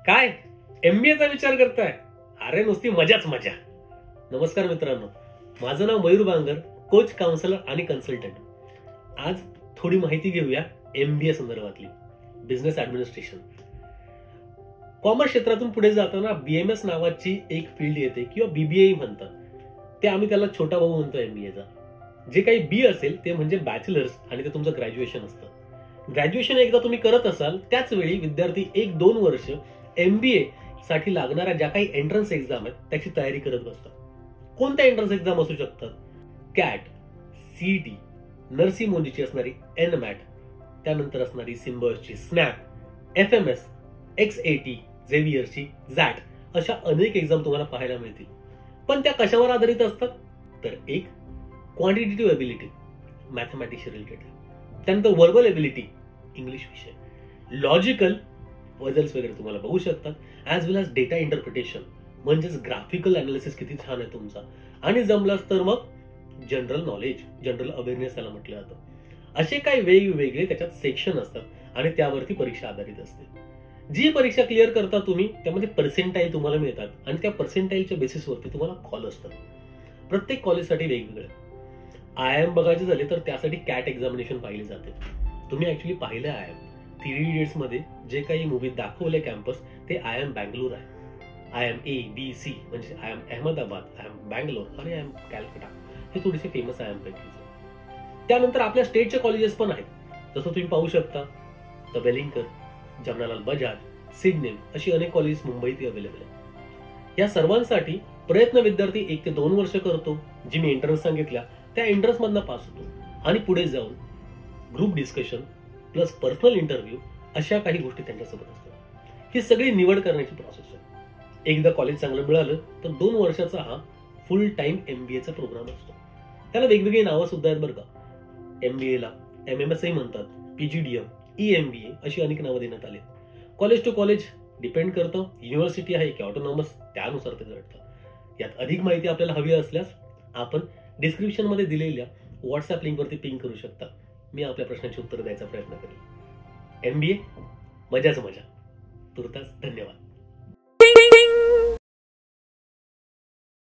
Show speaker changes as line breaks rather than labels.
काय MBA चा विचार करताय? अरे नुसती मजाच मजा. नमस्कार मित्रांनो, माझं नाव मयूर बांगर, कोच, काउन्सिलर आणि कन्सल्टंट. आज थोडी माहिती घेऊया MBA संदर्भातली. Business administration. कॉमर्स क्षेत्रातून पुढे जाताना BMS नावाची एक फील्ड येते किंवा BBA म्हणतात. ते आम्ही त्याला छोटा भाऊ म्हणतो MBAचा. जे काही B असेल ते म्हणजे बॅचलर्स आणि ते तुमचं ग्रॅज्युएशन असतं. ग्रॅज्युएशन एकदा तुम्ही करत असाल त्याच वेळी विद्यार्थी 1-2 वर्ष MBA साठी लागणाऱ्या ज्या काही एंट्रन्स एक्झाम आहेत त्याची तयारी करत बसतात. कोणत्या एंट्रन्स एक्झाम असू शकतात? कॅट, CET, नरसी मोदीची असणारी NMAT, त्यानंतर असणारी सिम्बॉयसची SNAP, FMS, XAT, झेवियरची ZAT, अशा अनेक एक्झाम तुम्हाला पाहायला मिळतील. पण त्या कशावर आधारित असतात? तर एक क्वांटिटेटिव्ह एबिलिटी, मॅथमॅटिक्सशी रिलेटेड. त्यानंतर व्हर्बल एबिलिटी, इंग्लिश विषय. लॉजिकल पझल्स वगैरे तुम्हाला बघू शकतात. ॲज वेल ॲज डेटा इंटरप्रिटेशन, म्हणजेच ग्राफिकल अनालिसिस किती छान आहे तुमचा. आणि जमलाच तर मग जनरल नॉलेज, जनरल अवेअरनेस त्याला म्हटलं जातं. असे काही वेगवेगळे त्याच्यात सेक्शन असतात आणि त्यावरती परीक्षा आधारित असते. जी परीक्षा क्लिअर करता तुम्ही त्यामध्ये पर्सेंटाईल तुम्हाला मिळतात आणि त्या पर्सेंटाईलच्या बेसिसवरती तुम्हाला कॉल असतात. प्रत्येक कॉलेजसाठी वेगवेगळे. IIM बघायचे झाले तर त्यासाठी कॅट एक्झामिनेशन पाहिली जाते. तुम्ही ऍक्च्युली पाहिलं IIM. 3 इडियट्स मध्ये जे काही मूवीत दाखवले कॅम्पस ते IIM बँगलोर आहे. IIM A, B, C म्हणजे IIM अहमदाबाद, IIM बँगलोर आणि IIM कॅलकटा हे थोडेसे फेमस IIM पैकी. त्यानंतर आपल्या स्टेटचे कॉलेजेस पण आहेत. जसं तुम्ही पाहू शकता द वेलिंगकर, जमनालाल बजाज, सिडनेम अशी अनेक कॉलेजेस मुंबईत अवेलेबल आहेत. या सर्वांसाठी प्रयत्न विद्यार्थी 1 ते 2 वर्ष करतो. जी मी एंट्रन्स सांगितल्या त्या एंट्रन्स मधनं पास होतो आणि पुढे जाऊन group discussion plus personal interview अशा काही गोष्टी त्यांच्यासोबत असतात. ही सगळी निवड करण्याची प्रोसेस आहे. एकदा कॉलेज चांगलं मिळालं तर 2 वर्षाचा हा फुल टाइम MBAचा प्रोग्राम असतो. त्याला वेगवेगळी नावं सुद्धा आहेत बरं का. MBAला MMS म्हणतात, PGDM, EMBA अशी अनेक नावं देण्यात आली. कॉलेज टू कॉलेज डिपेंड करतं. युनिव्हर्सिटी आहे की ऑटोनॉमस त्यानुसार ते घडतं. यात अधिक माहिती आपल्याला हवी असल्यास आपण डिस्क्रिप्शन मध्ये दिलेल्या व्हॉट्सअप लिंकवरती पिंग करू शकता. मी आपल्या प्रश्नांची उत्तर द्यायचा प्रयत्न करेन. MBA मजाच मजा. तुर्तास धन्यवाद.